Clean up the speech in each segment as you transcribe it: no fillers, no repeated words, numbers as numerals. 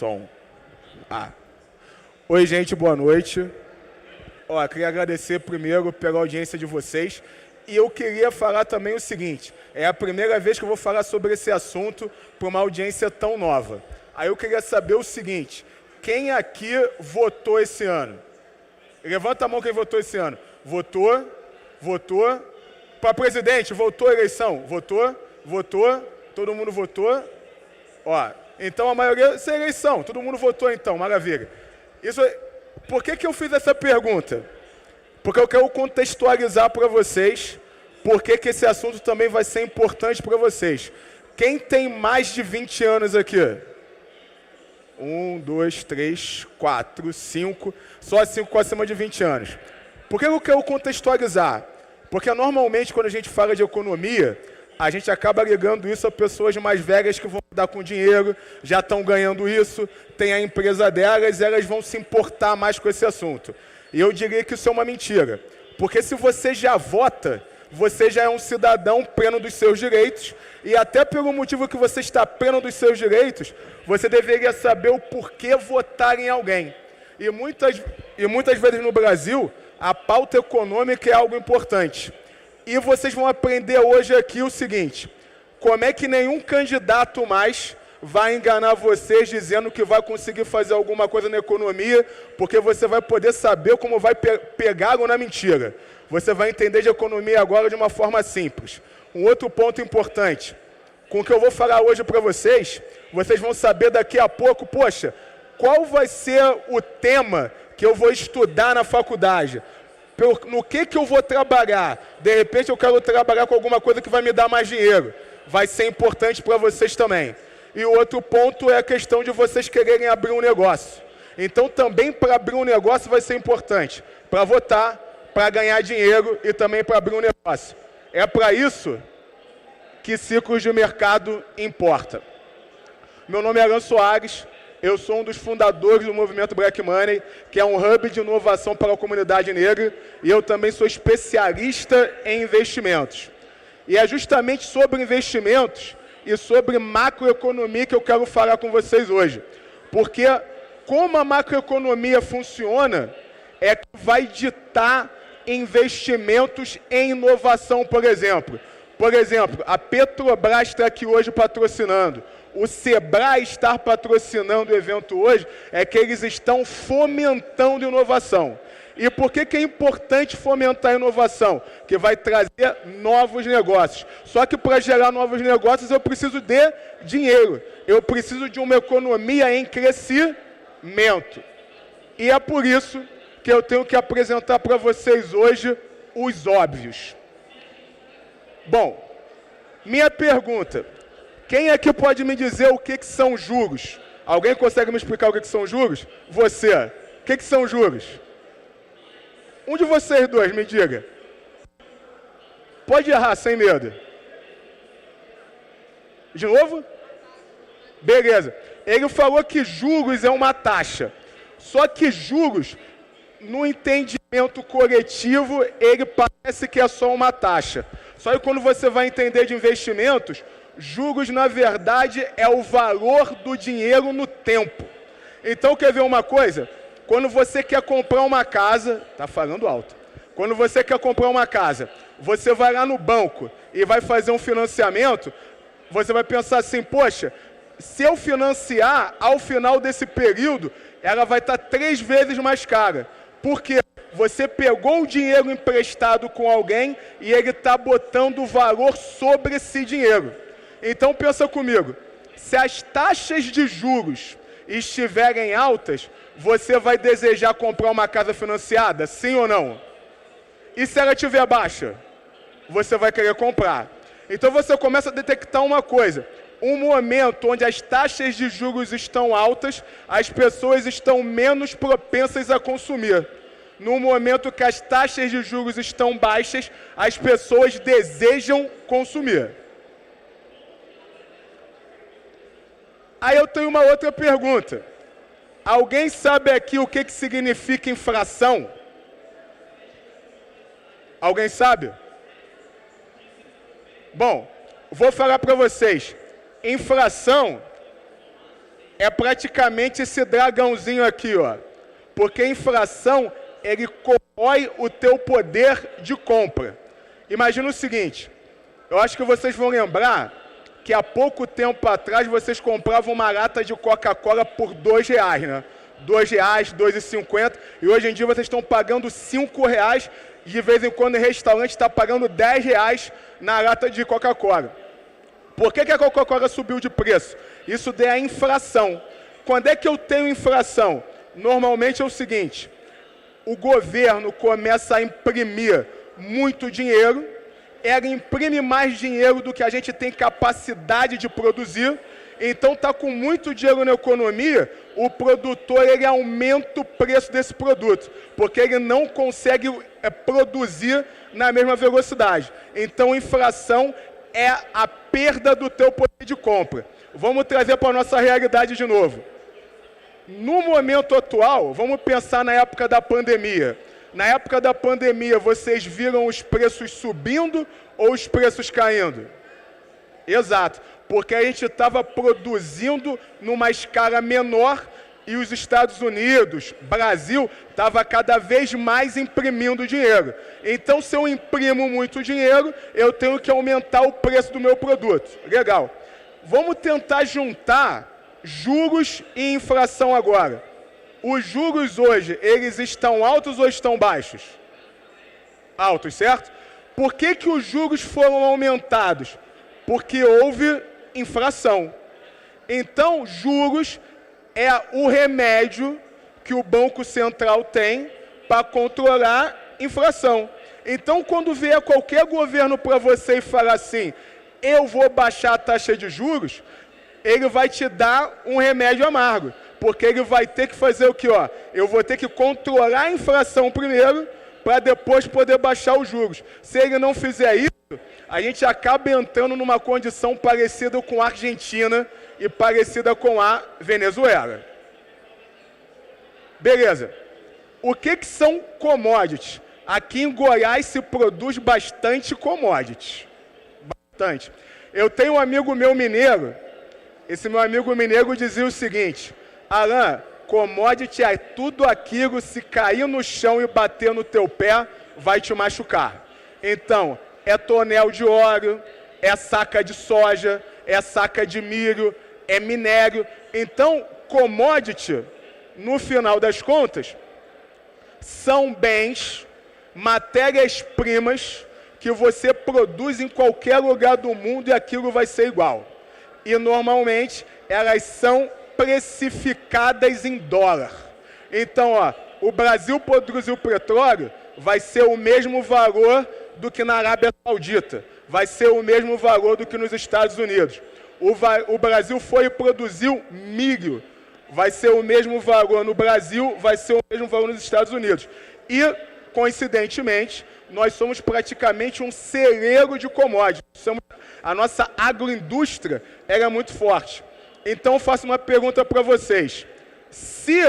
Som. Oi, gente, boa noite. Queria agradecer primeiro pela audiência de vocês. E eu queria falar também o seguinte, é a primeira vez que eu vou falar sobre esse assunto para uma audiência tão nova. Aí eu queria saber o seguinte, quem aqui votou esse ano? Levanta a mão quem votou esse ano. Votou. Para presidente, votou a eleição? Votou. Todo mundo votou. Então a maioria, essa é a eleição, todo mundo votou então, maravilha. Por que eu fiz essa pergunta? Porque eu quero contextualizar para vocês por que esse assunto também vai ser importante para vocês. Quem tem mais de 20 anos aqui? 1, 2, 3, 4, 5. Só 5 com acima de 20 anos. Por que eu quero contextualizar? Porque normalmente quando a gente fala de economia, a gente acaba ligando isso a pessoas mais velhas que vão lidar com dinheiro, já estão ganhando isso, tem a empresa delas e elas vão se importar mais com esse assunto. E eu diria que isso é uma mentira. Porque se você já vota, você já é um cidadão pleno dos seus direitos e até pelo motivo que você está pleno dos seus direitos, você deveria saber o porquê votar em alguém. E muitas vezes no Brasil, a pauta econômica é algo importante. E vocês vão aprender hoje aqui o seguinte, como é que nenhum candidato mais vai enganar vocês dizendo que vai conseguir fazer alguma coisa na economia, porque você vai poder saber como vai pegá-lo na mentira. Você vai entender de economia agora de uma forma simples. Um outro ponto importante, com o que eu vou falar hoje para vocês vão saber daqui a pouco, poxa, qual vai ser o tema que eu vou estudar na faculdade? No que eu vou trabalhar? De repente eu quero trabalhar com alguma coisa que vai me dar mais dinheiro. Vai ser importante para vocês também. E o outro ponto é a questão de vocês quererem abrir um negócio. Então também para abrir um negócio vai ser importante. Para votar, para ganhar dinheiro e também para abrir um negócio. É para isso que ciclos de mercado importa. Meu nome é Alan Soares. Eu sou um dos fundadores do movimento Black Money, que é um hub de inovação para a comunidade negra, e eu também sou especialista em investimentos. E é justamente sobre investimentos e sobre macroeconomia que eu quero falar com vocês hoje. Porque como a macroeconomia funciona, é que vai ditar investimentos em inovação, por exemplo. Por exemplo, a Petrobras está aqui hoje patrocinando. O Sebrae estar patrocinando o evento hoje é que eles estão fomentando inovação. E por que é importante fomentar a inovação? Que vai trazer novos negócios. Só que para gerar novos negócios eu preciso de dinheiro. Eu preciso de uma economia em crescimento. E é por isso que eu tenho que apresentar para vocês hoje os óbvios. Bom, minha pergunta... Quem aqui pode me dizer o que são juros? Alguém consegue me explicar o que são juros? Você. O que são juros? Um de vocês dois, me diga. Pode errar, sem medo. De novo? Beleza. Ele falou que juros é uma taxa. Só que juros, no entendimento coletivo, ele parece que é só uma taxa. Só que quando você vai entender de investimentos, juros, na verdade, é o valor do dinheiro no tempo. Então, quer ver uma coisa? Quando você quer comprar uma casa, tá falando alto. Quando você quer comprar uma casa, você vai lá no banco e vai fazer um financiamento, você vai pensar assim, poxa, se eu financiar, ao final desse período, ela vai estar 3 vezes mais cara. Por quê? Você pegou o dinheiro emprestado com alguém e ele está botando o valor sobre esse dinheiro. Então pensa comigo, se as taxas de juros estiverem altas, você vai desejar comprar uma casa financiada, sim ou não? E se ela estiver baixa, você vai querer comprar. Então você começa a detectar uma coisa, um momento onde as taxas de juros estão altas, as pessoas estão menos propensas a consumir. No momento que as taxas de juros estão baixas, as pessoas desejam consumir. Aí eu tenho uma outra pergunta. Alguém sabe aqui o que significa inflação? Alguém sabe? Bom, vou falar para vocês. Inflação é praticamente esse dragãozinho aqui, ó. Porque a inflação, ele corrói o teu poder de compra. Imagina o seguinte, eu acho que vocês vão lembrar que há pouco tempo atrás vocês compravam uma lata de Coca-Cola por R$2, né? R$2, R$2,50, e hoje em dia vocês estão pagando R$5, e de vez em quando em restaurante está pagando R$10 na lata de Coca-Cola. Por que a Coca-Cola subiu de preço? Isso é a inflação. Quando é que eu tenho inflação? Normalmente é o seguinte, o governo começa a imprimir muito dinheiro, ela imprime mais dinheiro do que a gente tem capacidade de produzir, então está com muito dinheiro na economia, o produtor ele aumenta o preço desse produto, porque ele não consegue produzir na mesma velocidade. Então, inflação é a perda do teu poder de compra. Vamos trazer para a nossa realidade de novo. No momento atual, vamos pensar na época da pandemia. Na época da pandemia, vocês viram os preços subindo ou os preços caindo? Exato, porque a gente estava produzindo numa escala menor e os Estados Unidos, Brasil, estava cada vez mais imprimindo dinheiro. Então, se eu imprimo muito dinheiro, eu tenho que aumentar o preço do meu produto. Legal. Vamos tentar juntar juros e inflação agora. Os juros hoje, eles estão altos ou estão baixos? Altos, certo? Por que os juros foram aumentados? Porque houve inflação. Então, juros é o remédio que o Banco Central tem para controlar inflação. Então, quando vier qualquer governo para você e falar assim, eu vou baixar a taxa de juros, ele vai te dar um remédio amargo, porque ele vai ter que fazer o quê? Ó? Eu vou ter que controlar a inflação primeiro, para depois poder baixar os juros. Se ele não fizer isso, a gente acaba entrando numa condição parecida com a Argentina e parecida com a Venezuela. Beleza. O que são commodities? Aqui em Goiás se produz bastante commodities. Bastante. Eu tenho um amigo meu mineiro, esse meu amigo mineiro dizia o seguinte, Alan, commodity é tudo aquilo, se cair no chão e bater no teu pé, vai te machucar. Então, é tonel de óleo, é saca de soja, é saca de milho, é minério. Então, commodity, no final das contas, são bens, matérias-primas, que você produz em qualquer lugar do mundo e aquilo vai ser igual. E, normalmente, elas são precificadas em dólar. Então, ó, o Brasil produzir o petróleo vai ser o mesmo valor do que na Arábia Saudita, vai ser o mesmo valor do que nos Estados Unidos. O Brasil foi e produziu milho, vai ser o mesmo valor no Brasil, vai ser o mesmo valor nos Estados Unidos. E, coincidentemente, nós somos praticamente um celeiro de commodities. A nossa agroindústria é muito forte. Então, eu faço uma pergunta para vocês. Se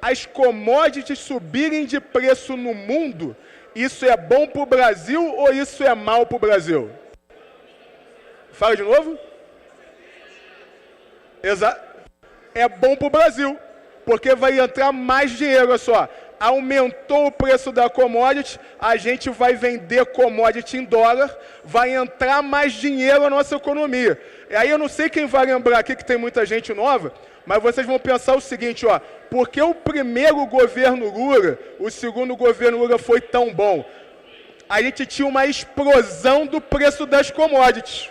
as commodities subirem de preço no mundo, isso é bom para o Brasil ou isso é mal para o Brasil? Fala de novo. É bom para o Brasil, porque vai entrar mais dinheiro, olha só. Aumentou o preço da commodity, a gente vai vender commodity em dólar, vai entrar mais dinheiro na nossa economia. E aí eu não sei quem vai lembrar aqui, que tem muita gente nova, mas vocês vão pensar o seguinte, ó, por que o primeiro governo Lula, o segundo governo Lula foi tão bom? A gente tinha uma explosão do preço das commodities.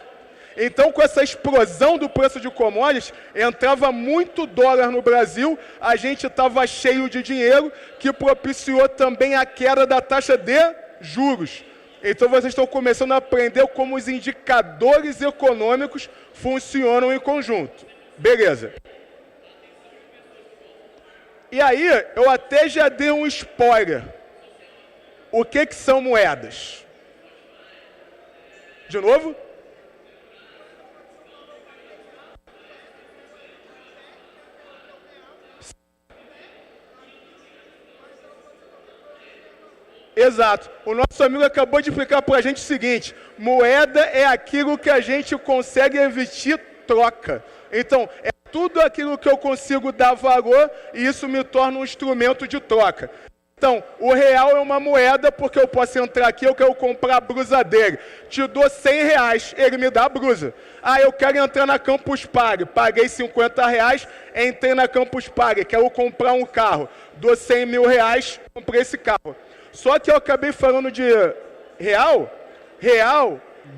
Então, com essa explosão do preço de commodities, entrava muito dólar no Brasil, a gente estava cheio de dinheiro, que propiciou também a queda da taxa de juros. Então, vocês estão começando a aprender como os indicadores econômicos funcionam em conjunto. Beleza. E aí, eu até já dei um spoiler. O que são moedas? De novo? Exato. O nosso amigo acabou de explicar para a gente o seguinte, moeda é aquilo que a gente consegue emitir troca. Então, é tudo aquilo que eu consigo dar valor e isso me torna um instrumento de troca. Então, o real é uma moeda porque eu posso entrar aqui, eu quero comprar a blusa dele. Te dou R$100, ele me dá a blusa. Ah, eu quero entrar na Campus Party, paguei R$50, entrei na Campus Party, quero comprar um carro. Dou R$100 mil, comprei esse carro. Só que eu acabei falando de real,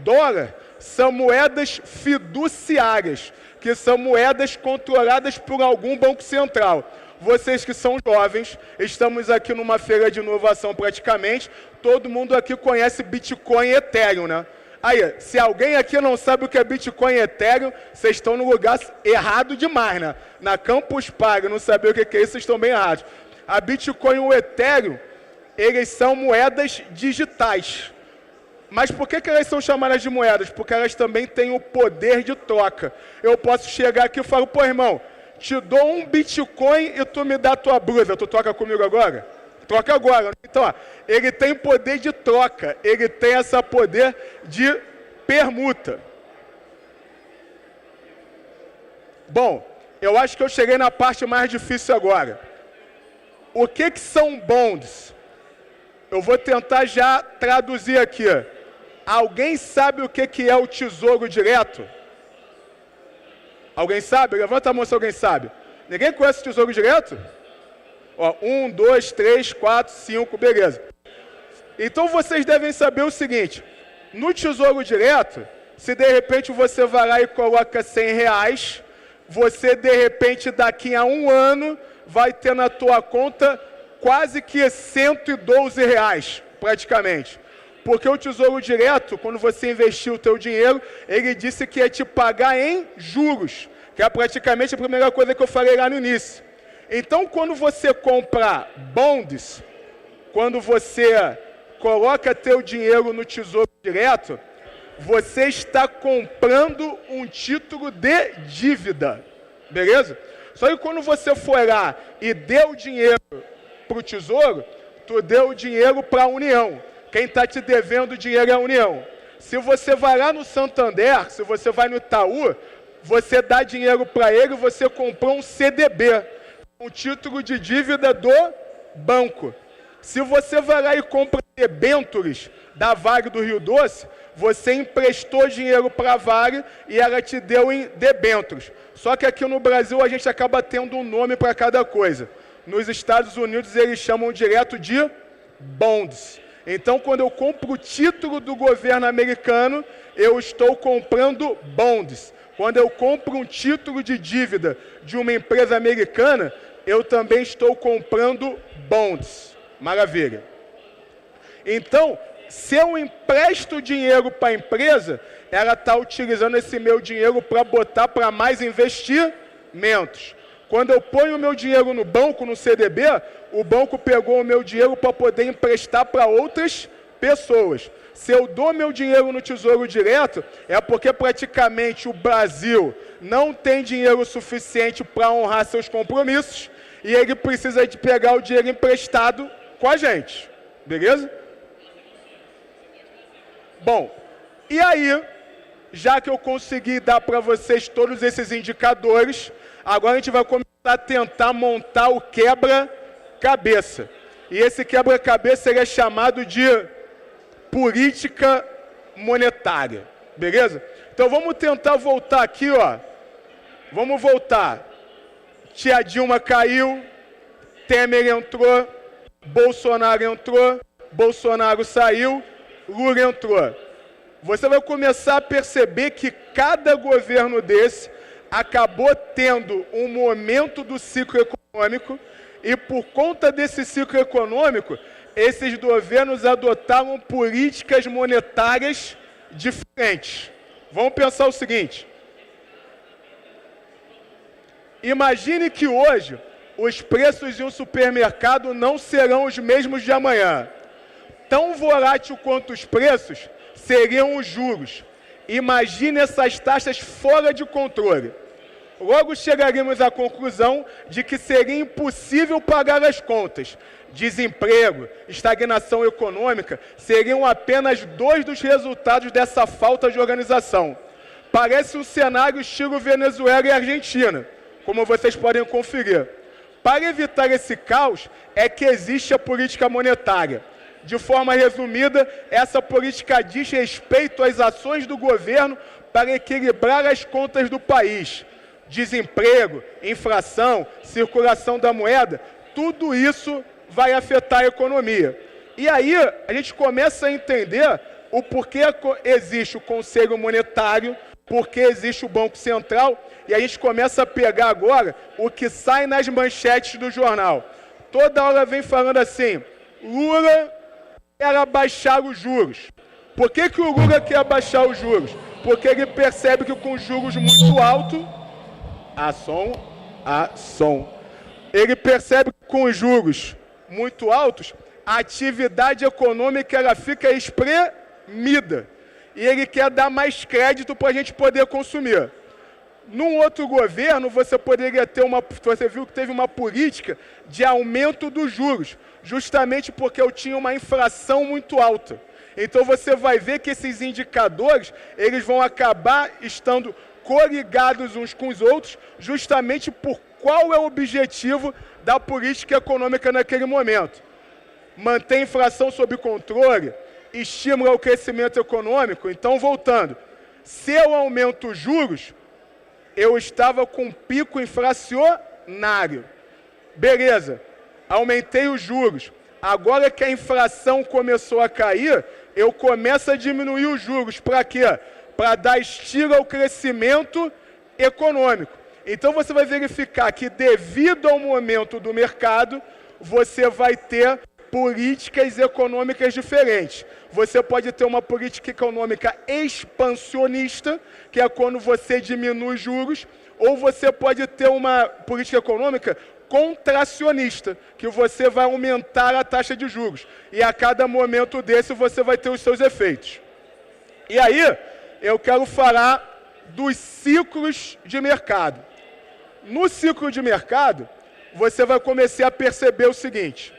dólar, são moedas fiduciárias, que são moedas controladas por algum banco central. Vocês que são jovens, estamos aqui numa feira de inovação praticamente, todo mundo aqui conhece Bitcoin e Ethereum, né? Aí, se alguém aqui não sabe o que é Bitcoin e Ethereum, vocês estão no lugar errado demais, né? Na Campus Party, não saber o que é isso, vocês estão bem errados. A Bitcoin e o Ethereum, eles são moedas digitais. Mas por que elas são chamadas de moedas? Porque elas também têm o poder de troca. Eu posso chegar aqui e falar, pô, irmão, te dou um Bitcoin e tu me dá a tua blusa. Tu troca comigo agora? Troca agora. Então, ó, ele tem poder de troca. Ele tem esse poder de permuta. Bom, eu acho que eu cheguei na parte mais difícil agora. O que são bonds? Eu vou tentar já traduzir aqui. Alguém sabe o que é o Tesouro Direto? Alguém sabe? Levanta a mão se alguém sabe. Ninguém conhece o Tesouro Direto? Ó, 1, 2, 3, 4, 5, beleza. Então vocês devem saber o seguinte. No Tesouro Direto, se de repente você vai lá e coloca R$100, você de repente daqui a um ano vai ter na tua conta quase que R$112, praticamente. Porque o Tesouro Direto, quando você investiu o teu dinheiro, ele disse que ia te pagar em juros, que é praticamente a primeira coisa que eu falei lá no início. Então, quando você compra bonds, quando você coloca teu dinheiro no Tesouro Direto, você está comprando um título de dívida, beleza? Só que quando você for lá e deu o dinheiro para o Tesouro, tu deu o dinheiro para a União. Quem está te devendo dinheiro é a União. Se você vai lá no Santander, se você vai no Itaú, você dá dinheiro para ele, você comprou um CDB, um título de dívida do banco. Se você vai lá e compra debêntures da Vale do Rio Doce, você emprestou dinheiro para a Vale e ela te deu em debêntures. Só que aqui no Brasil a gente acaba tendo um nome para cada coisa. Nos Estados Unidos eles chamam direto de bonds. Então, quando eu compro o título do governo americano, eu estou comprando bonds. Quando eu compro um título de dívida de uma empresa americana, eu também estou comprando bonds. Maravilha. Então, se eu empresto dinheiro para a empresa, ela está utilizando esse meu dinheiro para botar para mais investimentos. Quando eu ponho o meu dinheiro no banco, no CDB, o banco pegou o meu dinheiro para poder emprestar para outras pessoas. Se eu dou meu dinheiro no Tesouro Direto, é porque praticamente o Brasil não tem dinheiro suficiente para honrar seus compromissos e ele precisa de pegar o dinheiro emprestado com a gente. Beleza? Bom, e aí, já que eu consegui dar para vocês todos esses indicadores, agora a gente vai começar a tentar montar o quebra-cabeça. E esse quebra-cabeça é chamado de política monetária. Beleza? Então vamos tentar voltar aqui, ó. Vamos voltar. Tia Dilma caiu, Temer entrou, Bolsonaro entrou, Bolsonaro saiu, Lula entrou. Você vai começar a perceber que cada governo desse acabou tendo um momento do ciclo econômico e por conta desse ciclo econômico, esses governos adotaram políticas monetárias diferentes. Vamos pensar o seguinte. Imagine que hoje os preços de um supermercado não serão os mesmos de amanhã. Tão volátil quanto os preços seriam os juros. Imagine essas taxas fora de controle. Logo chegaríamos à conclusão de que seria impossível pagar as contas. Desemprego, estagnação econômica seriam apenas dois dos resultados dessa falta de organização. Parece um cenário estilo Venezuela e Argentina. como vocês podem conferir. Para evitar esse caos, é que existe a política monetária. De forma resumida, essa política diz respeito às ações do governo para equilibrar as contas do país. Desemprego, inflação, circulação da moeda, tudo isso vai afetar a economia. E aí a gente começa a entender o porquê existe o Conselho Monetário, porque existe o Banco Central, e a gente começa a pegar agora o que sai nas manchetes do jornal. Toda hora vem falando assim, Lula quer abaixar os juros. Por que o Lula quer abaixar os juros? Porque ele percebe que com juros muito altos, ele percebe que com juros muito altos, a atividade econômica ela fica espremida. E ele quer dar mais crédito para a gente poder consumir. Num outro governo, você poderia ter você viu que teve uma política de aumento dos juros, justamente porque eu tinha uma inflação muito alta. Então você vai ver que esses indicadores, eles vão acabar estando coligados uns com os outros, justamente por qual é o objetivo da política econômica naquele momento. Manter a inflação sob controle, estimula o crescimento econômico. Então, voltando, se eu aumento os juros, eu estava com pico inflacionário. Beleza, aumentei os juros. Agora que a inflação começou a cair, eu começo a diminuir os juros. Para quê? Para dar estímulo ao crescimento econômico. Então, você vai verificar que, devido ao momento do mercado, você vai ter políticas econômicas diferentes. Você pode ter uma política econômica expansionista, que é quando você diminui juros, ou você pode ter uma política econômica contracionista, que você vai aumentar a taxa de juros. E a cada momento desse você vai ter os seus efeitos. E aí, eu quero falar dos ciclos de mercado. No ciclo de mercado, você vai começar a perceber o seguinte: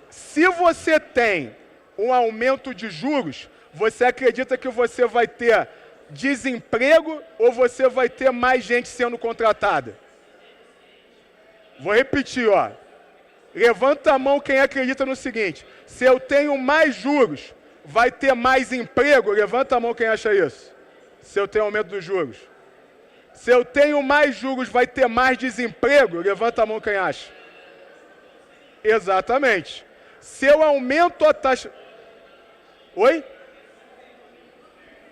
se você tem um aumento de juros, você acredita que você vai ter desemprego ou você vai ter mais gente sendo contratada? Vou repetir, ó. Levanta a mão quem acredita no seguinte: se eu tenho mais juros, vai ter mais emprego? Levanta a mão quem acha isso. Se eu tenho aumento dos juros. Se eu tenho mais juros, vai ter mais desemprego? Levanta a mão quem acha. Exatamente. Se eu aumento a taxa... Oi?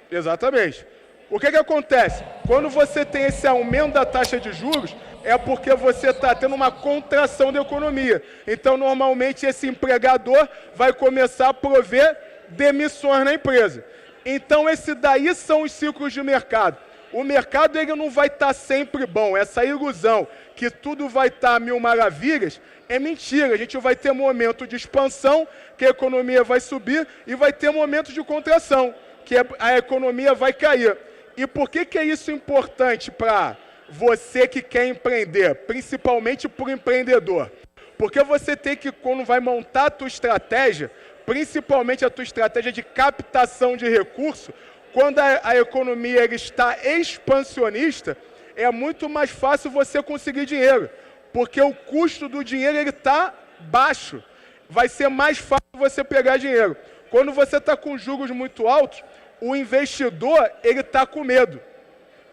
Exatamente. O que acontece? Quando você tem esse aumento da taxa de juros, é porque você está tendo uma contração da economia. Então, normalmente, esse empregador vai começar a prover demissões na empresa. Então, esse daí são os ciclos de mercado. O mercado ele não vai estar sempre bom. Essa ilusão que tudo vai estar mil maravilhas é mentira. A gente vai ter momento de expansão, que a economia vai subir, e vai ter momentos de contração, que a economia vai cair. E por que é isso importante para você que quer empreender, principalmente para o empreendedor? Porque você tem que, quando vai montar a tua estratégia, principalmente a tua estratégia de captação de recurso, quando a economia está expansionista, é muito mais fácil você conseguir dinheiro, porque o custo do dinheiro está baixo. Vai ser mais fácil você pegar dinheiro. Quando você está com juros muito altos, o investidor ele está com medo.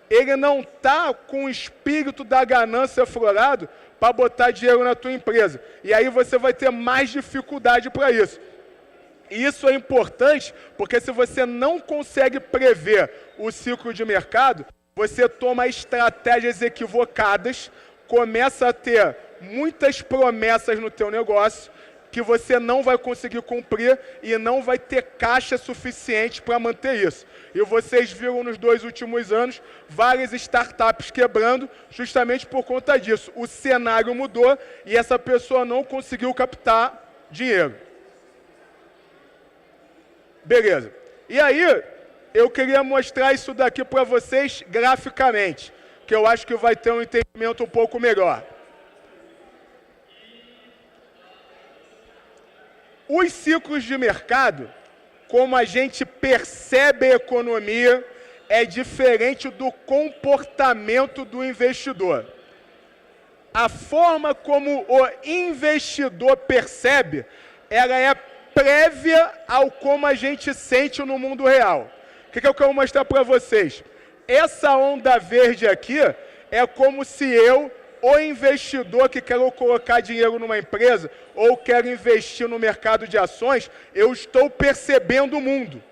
Ele não está com o espírito da ganância aflorado para botar dinheiro na tua empresa. E aí você vai ter mais dificuldade para isso. E isso é importante, porque se você não consegue prever o ciclo de mercado, você toma estratégias equivocadas, começa a ter muitas promessas no teu negócio, que você não vai conseguir cumprir e não vai ter caixa suficiente para manter isso. E vocês viram nos 2 últimos anos várias startups quebrando justamente por conta disso. O cenário mudou e essa pessoa não conseguiu captar dinheiro. Beleza. E aí, eu queria mostrar isso daqui para vocês graficamente, que eu acho que vai ter um entendimento um pouco melhor. Os ciclos de mercado, como a gente percebe a economia, é diferente do comportamento do investidor. a forma como o investidor percebe, ela é prévia ao como a gente sente no mundo real. O que eu quero mostrar para vocês? Essa onda verde aqui é como se eu, o investidor que quero colocar dinheiro numa empresa ou quero investir no mercado de ações, eu estou percebendo o mundo.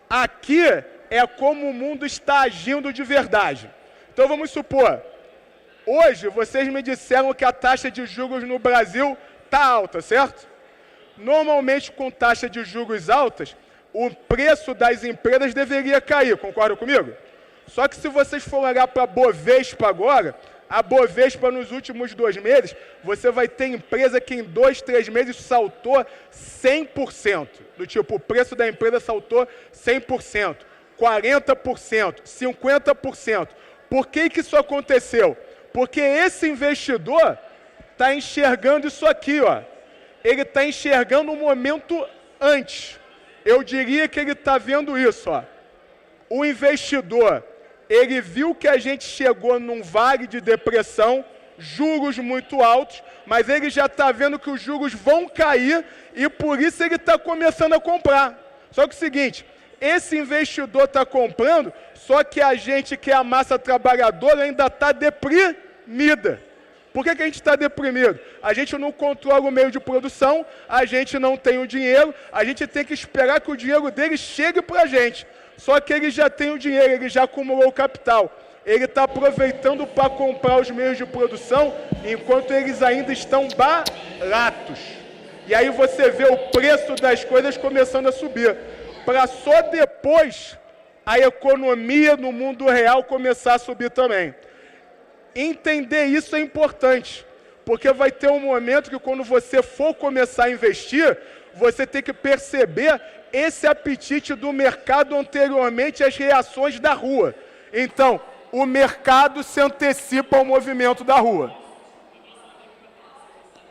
Aqui é como o mundo está agindo de verdade. Então vamos supor, hoje vocês me disseram que a taxa de juros no Brasil está alta, certo? Normalmente com taxa de juros altas, o preço das empresas deveria cair, concordam comigo? Só que se vocês forem olhar para a Bovespa agora, a Bovespa nos últimos 2 meses, você vai ter empresa que em 2, 3 meses saltou 100%. Do tipo, o preço da empresa saltou 100%, 40%, 50%. Por que isso aconteceu? Porque esse investidor está enxergando isso aqui, ó. Ele está enxergando um momento antes. Eu diria que ele está vendo isso, ó. O investidor, ele viu que a gente chegou num vale de depressão, juros muito altos, mas ele já está vendo que os juros vão cair e por isso ele está começando a comprar. Só que é o seguinte, esse investidor está comprando, só que a gente que é a massa trabalhadora ainda está deprimida. Por que a gente está deprimido? A gente não controla o meio de produção, a gente não tem o dinheiro, a gente tem que esperar que o dinheiro dele chegue para a gente. Só que ele já tem o dinheiro, ele já acumulou o capital. Ele está aproveitando para comprar os meios de produção, enquanto eles ainda estão baratos. E aí você vê o preço das coisas começando a subir. Para só depois a economia no mundo real começar a subir também. Entender isso é importante, porque vai ter um momento que quando você for começar a investir, você tem que perceber esse apetite do mercado anteriormente às reações da rua. Então, o mercado se antecipa ao movimento da rua.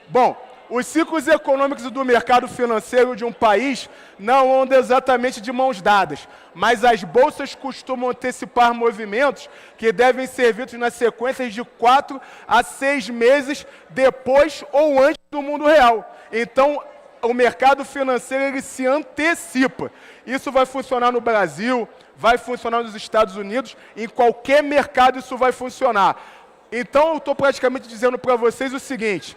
Bom, os ciclos econômicos do mercado financeiro de um país não andam exatamente de mãos dadas, mas as bolsas costumam antecipar movimentos que devem ser vistos nas sequências de 4 a 6 meses depois ou antes do mundo real. Então, o mercado financeiro ele se antecipa. Isso vai funcionar no Brasil, vai funcionar nos Estados Unidos, em qualquer mercado isso vai funcionar. Então, eu estou praticamente dizendo para vocês o seguinte: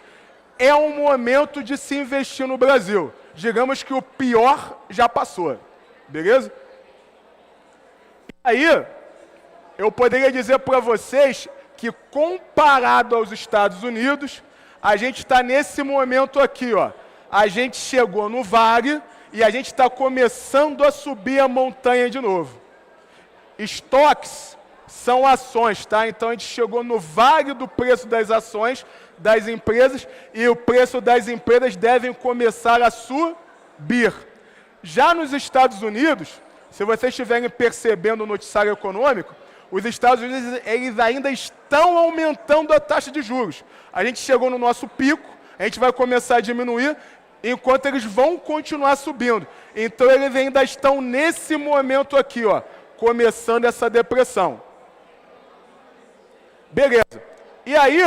é um momento de se investir no Brasil. Digamos que o pior já passou, beleza? Aí, eu poderia dizer para vocês que, comparado aos Estados Unidos, a gente está nesse momento aqui, ó. A gente chegou no vale e a gente está começando a subir a montanha de novo. Estoques são ações, tá? Então a gente chegou no vale do preço das ações das empresas e o preço das empresas devem começar a subir. Já nos Estados Unidos, se vocês estiverem percebendo o noticiário econômico, os Estados Unidos eles ainda estão aumentando a taxa de juros. A gente chegou no nosso pico, a gente vai começar a diminuir, enquanto eles vão continuar subindo. Então eles ainda estão nesse momento aqui, ó, começando essa depressão. Beleza. E aí,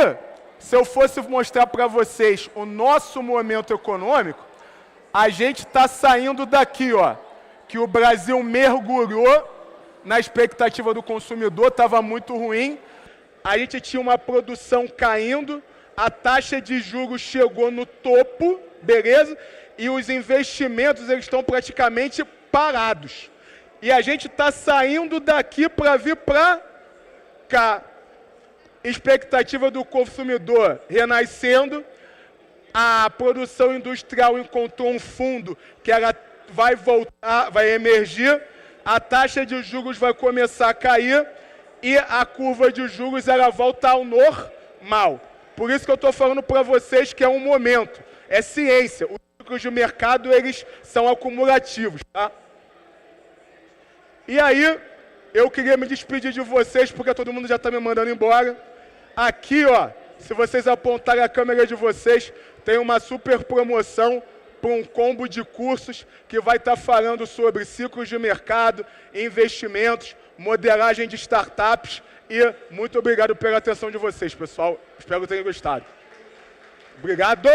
se eu fosse mostrar para vocês o nosso momento econômico, a gente está saindo daqui, ó, que o Brasil mergulhou na expectativa do consumidor, estava muito ruim, a gente tinha uma produção caindo, a taxa de juros chegou no topo, beleza? E os investimentos eles estão praticamente parados. E a gente está saindo daqui para vir para cá. Expectativa do consumidor renascendo, a produção industrial encontrou um fundo que ela vai voltar, vai emergir, a taxa de juros vai começar a cair e a curva de juros ela volta ao normal. Por isso que eu estou falando para vocês que é um momento, é ciência. Os ciclos de mercado eles são acumulativos, tá? E aí, eu queria me despedir de vocês porque todo mundo já está me mandando embora. Aqui, ó, se vocês apontarem a câmera de vocês, tem uma super promoção para um combo de cursos que vai estar falando sobre ciclos de mercado, investimentos, modelagem de startups. E muito obrigado pela atenção de vocês, pessoal. Espero que tenham gostado. Obrigado!